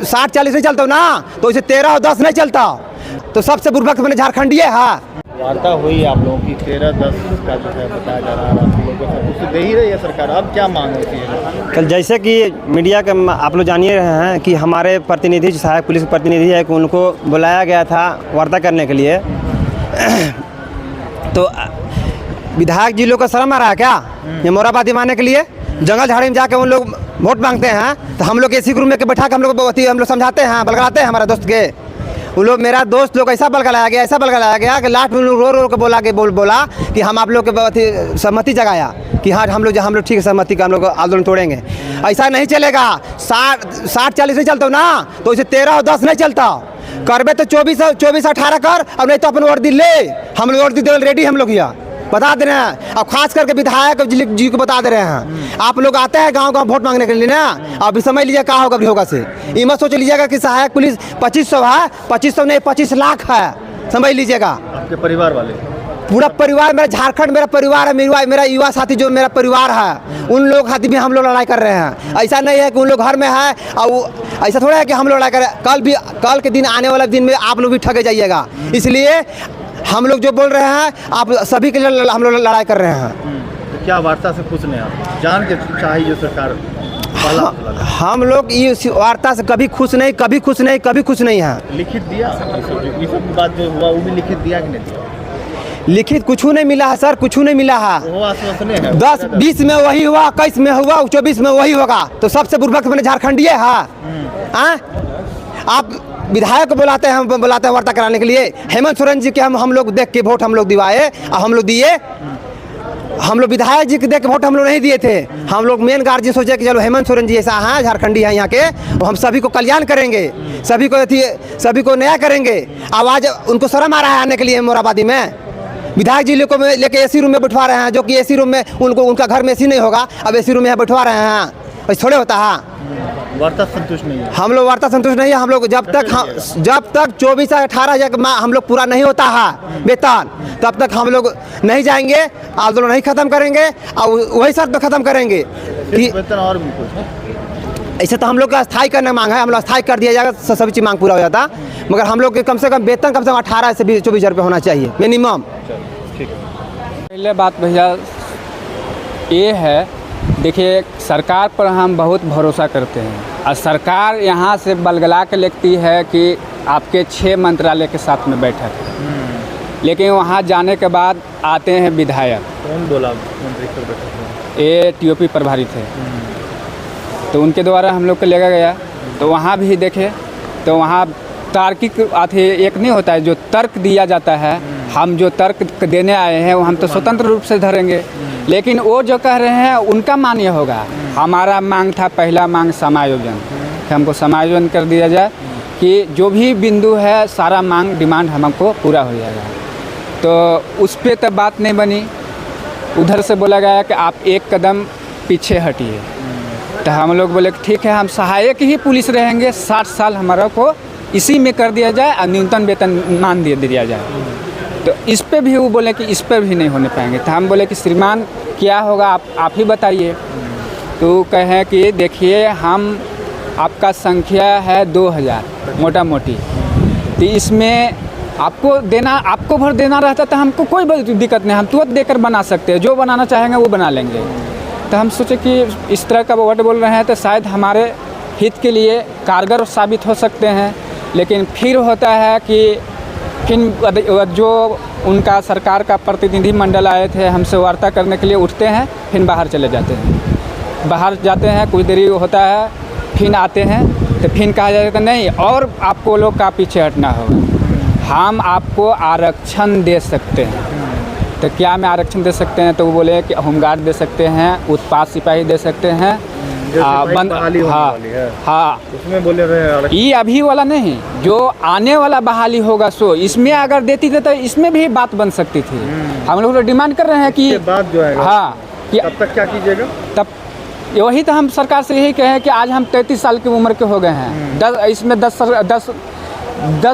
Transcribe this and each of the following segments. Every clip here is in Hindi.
60-40 नहीं चलता ना, तो इसे 13 और 10 नहीं चलता। तो सबसे बुर्बक मैंने झारखंडी है। वार्ता हुई आप लोगों की 13-10 का जो है बताया जा रहा है, आप लोगों को कुछ दे ही रही है सरकार, अब क्या मांग होती है? कल जैसे कि मीडिया के आप लोग जानिए रहे हैं कि हमारे प्रतिनिधि जो सहायक पुलिस प्रतिनिधि है कि उनको बुलाया गया था वार्ता करने के लिए। तो विधायक जी लोग का शर्म आ रहा है क्या ये मोराबादी मारने के लिए? जंगल झाड़ी में जाके उन लोग वोट मांगते हैं, तो हम लोग एसी रूम में बैठा के हम लोग समझाते हैं, बलगलाते हैं हमारे दोस्त के। वो लोग, मेरा दोस्त लोग ऐसा बलगलाया गया कि लास्ट में रो रो के बोला कि हम आप लोग के सहमति जगाया कि हाँ हम लोग ठीक है सहमति का हम लोग आंदोलन तोड़ेंगे। ऐसा नहीं चलेगा। 60-40 नहीं चलता ना, तो इसे 13 और 10 नहीं चलता। करबे तो 24-18 कर, अब नहीं तो अपन वर्दी ले। हम लोग वर्दी देने रेडी, हम लोग यहाँ बता दे रहे हैं। अब खास करके विधायक जी को बता दे रहे हैं, आप लोग आते हैं गांव वोट मांगने के लिए ना, अभी समझ लीजिए क्या होगा होगा से। ये मत सोच लीजिएगा कि सहायक पुलिस 2500 है, 2500 नहीं 25 लाख है, समझ लीजिएगा। आपके परिवार वाले? पूरा परिवार मेरा झारखंड, मेरा परिवार है, मेरा युवा साथी जो मेरा परिवार है, उन लोग खातिर भी हम लोग लड़ाई कर रहे हैं। ऐसा नहीं है कि उन लोग घर में है और ऐसा थोड़ा है कि हम लोग लड़ाई कर रहे हैं। कल के दिन, आने वाले दिन में आप लोग भी ठगे जाइएगा। इसलिए हम लोग जो बोल रहे हैं, आप सभी के लिए हम लोग लड़ाई कर रहे हैं। तो क्या वार्ता से खुश नहीं आप जान के चाहिए जो सरकार? हम लोग इस वार्ता से कभी खुश नहीं है। लिखित दिया ये सब बात जो हुआ वो भी लिखित दिया कि नहीं दिया? लिखित कुछ नहीं मिला है सर, कुछ नहीं मिला है। वो आश्वासन है 10-20 में वही हुआ, 21 में हुआ, 24 में वही होगा। तो सबसे बुर्बक मैंने झारखंडी है। आप विधायक को बुलाते हैं वार्ता कराने के लिए। हेमंत सोरेन जी के हम लोग देख के वोट हम लोग दिवाए और हम लोग दिए। हम लोग विधायक जी के देख के वोट हम लोग नहीं दिए थे। हम लोग मेन गार्जियन सोचे कि चलो हेमंत सोरेन जी ऐसा हैं, झारखंडी हैं यहाँ के, हम सभी को कल्याण करेंगे, सभी को नया करेंगे। आवाज़ उनको शर्म आ रहा है आने के लिए मोराबादी में। विधायक जी को लेके एसी रूम में बैठवा रहे हैं, जो कि एसी रूम में उनका घर में एसी नहीं होगा, अब एसी रूम में बैठवा रहे हैं। ऐसे थोड़े होता है। वार्ता संतुष्ट नहीं है। हम लोग वार्ता संतुष्ट नहीं है। हम लोग जब तक 24-18 हम लोग पूरा नहीं होता है वेतन, तब तक हम लोग नहीं जाएंगे, आंदोलन नहीं खत्म करेंगे और वही शर्त पे खत्म करेंगे कि वेतन और भी कुछ। ऐसे तो हम लोग का स्थायी करने मांग है, हम लोग स्थायी कर दिया जाएगा, सभी चीज़ मांग पूरा हो जाता। मगर हम लोग के कम से कम वेतन 18 से 24 रुपये होना चाहिए मिनिमम। पहले बात भैया ये है, देखिए सरकार पर हम बहुत भरोसा करते हैं और सरकार यहाँ से बलगला के लिखती है कि आपके 6 मंत्रालय के साथ में बैठक है, लेकिन वहाँ जाने के बाद आते हैं विधायक। कौन बोला मंत्री पर बैठक? ये टीओपी प्रभारी थे, तो उनके द्वारा हम लोग को लेगा गया। तो वहाँ भी देखे तो वहाँ तार्किक एक नहीं होता है जो तर्क दिया जाता है, हम जो तर्क देने आए हैं वो हम तो स्वतंत्र रूप से धरेंगे, लेकिन वो जो कह रहे हैं उनका मान्य होगा। हमारा मांग था, पहला मांग समायोजन, कि हमको समायोजन कर दिया जाए कि जो भी बिंदु है सारा मांग डिमांड हमको पूरा हो जाएगा। तो उस पर तब बात नहीं बनी। उधर से बोला गया कि आप एक कदम पीछे हटिए। तो हम लोग बोले कि ठीक है, हम सहायक ही पुलिस रहेंगे, 60 साल हमारा को इसी में कर दिया जाए और न्यूनतम वेतन मान दिया जाए। तो इस पे भी वो बोले कि इस पर भी नहीं होने पाएंगे। तो हम बोले कि श्रीमान क्या होगा आप ही बताइए। तो कहें कि देखिए हम आपका संख्या है 2000 मोटा मोटी, तो इसमें आपको भर देना रहता तो हमको कोई दिक्कत नहीं, हम तुरंत देकर बना सकते हैं, जो बनाना चाहेंगे वो बना लेंगे। तो हम सोचे कि इस तरह का वर्ड बोल रहे हैं तो शायद हमारे हित के लिए कारगर साबित हो सकते हैं। लेकिन फिर होता है कि फिर जो उनका सरकार का प्रतिनिधि मंडल आए थे हमसे वार्ता करने के लिए, उठते हैं फिर बाहर चले जाते हैं। बाहर जाते हैं, कुछ देरी होता है, फिर आते हैं तो फिर कहा जाएगा नहीं और आपको लोग का पीछे हटना होगा, हम आपको आरक्षण दे सकते हैं। तो क्या में आरक्षण दे सकते हैं? तो वो बोले कि होमगार्ड दे सकते हैं, उत्पाद सिपाही दे सकते हैं, हाँ उसमें बोले रहे ये अभी वाला नहीं, जो आने वाला बहाली होगा सो इसमें अगर देती थे तो इसमें भी बात बन सकती थी। हम लोग डिमांड कर रहे हैं कि बात जो है हाँ कि तब तक क्या कीजिएगा? तब वही तो हम सरकार से यही कहें कि आज हम 33 साल की उम्र के हो गए हैं, इसमें 10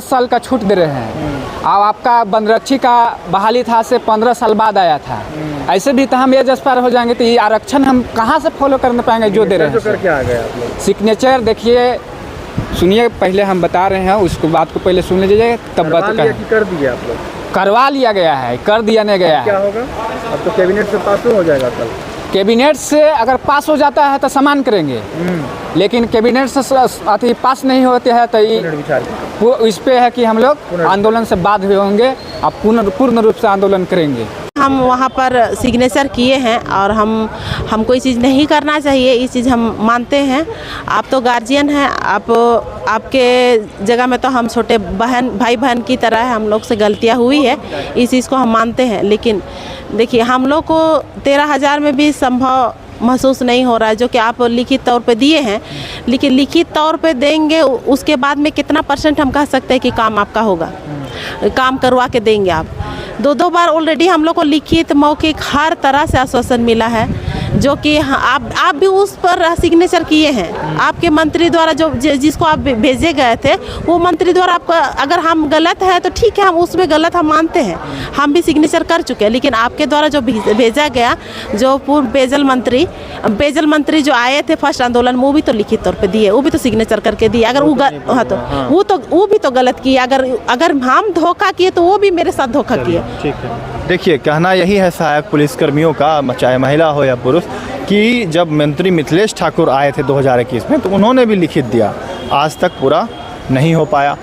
साल का छूट दे रहे हैं। अब आपका वनरक्षी का बहाली था से 15 साल बाद आया था, ऐसे भी तो हम एज एक्सपायर हो जाएंगे, तो ये आरक्षण हम कहाँ से फॉलो करने पाएंगे जो दे रहे हैं। करके आ गए आप लोग? सिग्नेचर देखिए सुनिए, पहले हम बता रहे हैं, उसको बात को पहले सुन लीजिए तब बात करवा लिया कि कर दिया आप लोग? करवा लिया गया है, कर दिया नहीं गया क्या है। होगा? अब तो कैबिनेट से पास हो जाएगा कल। कैबिनेट से अगर पास हो जाता है तो सम्मान करेंगे, लेकिन कैबिनेट से अति पास नहीं होते हैं तो पुनर्विचार की। वो इस पे है कि हम लोग आंदोलन से बाध्य होंगे, अब पूर्ण रूप से आंदोलन करेंगे। हम वहाँ पर सिग्नेचर किए हैं और हमको ये चीज़ नहीं करना चाहिए, ये चीज़ हम मानते हैं। आप तो गार्जियन हैं, आपके जगह में तो हम छोटे भाई बहन की तरह है, हम लोग से गलतियाँ हुई है, इस चीज़ को हम मानते हैं। लेकिन देखिए, हम लोग को 13,000 में भी संभव महसूस नहीं हो रहा है, जो कि आप लिखित तौर पे दिए हैं। लेकिन लिखित तौर पे देंगे, उसके बाद में कितना % हम कह सकते हैं कि काम आपका होगा, काम करवा के देंगे आप। 2 बार ऑलरेडी हम लोग को लिखित मौखिक हर तरह से आश्वासन मिला है, जो कि आप भी उस पर सिग्नेचर किए हैं। आपके मंत्री द्वारा जिसको आप भेजे गए थे, वो मंत्री द्वारा आपका, अगर हम गलत है तो ठीक है, हम उसमें गलत हम मानते हैं, हम भी सिग्नेचर कर चुके हैं। लेकिन आपके द्वारा जो भेजा गया, जो पूर्व पेयजल मंत्री जो आए थे फर्स्ट आंदोलन में, वो भी तो लिखित तौर पे दिए, वो भी तो सिग्नेचर करके दिए। अगर वो भी तो गलत किया। अगर हम धोखा किए तो वो भी मेरे साथ धोखा किए। ठीक है, देखिए, कहना यही है सहायक पुलिसकर्मियों का, चाहे महिला हो या पुरुष, कि जब मंत्री मिथिलेश ठाकुर आए थे 2021 में, तो उन्होंने भी लिखित दिया, आज तक पूरा नहीं हो पाया।